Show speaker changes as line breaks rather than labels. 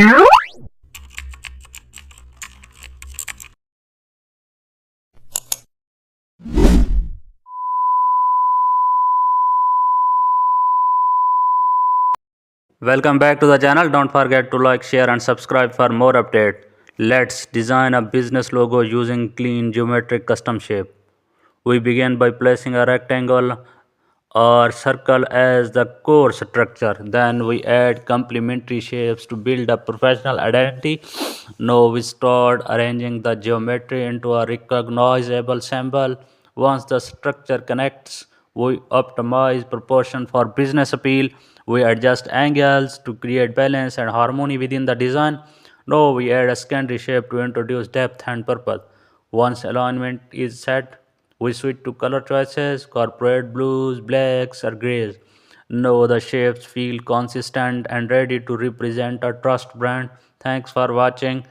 Welcome back to the channel. Don't forget to like, share and subscribe for more updates. Let's design a business logo using clean geometric custom shape. We begin by placing a rectangle or circle as the core structure. Then we add complementary shapes to build a professional identity. Now we start arranging the geometry into a recognizable symbol. Once the structure connects, we optimize proportion for business appeal. We adjust angles to create balance and harmony within the design. Now we add a secondary shape to introduce depth and purpose. Once alignment is set, we switch to color choices, corporate blues, blacks, or grays. Now the shapes feel consistent and ready to represent a trust brand. Thanks for watching.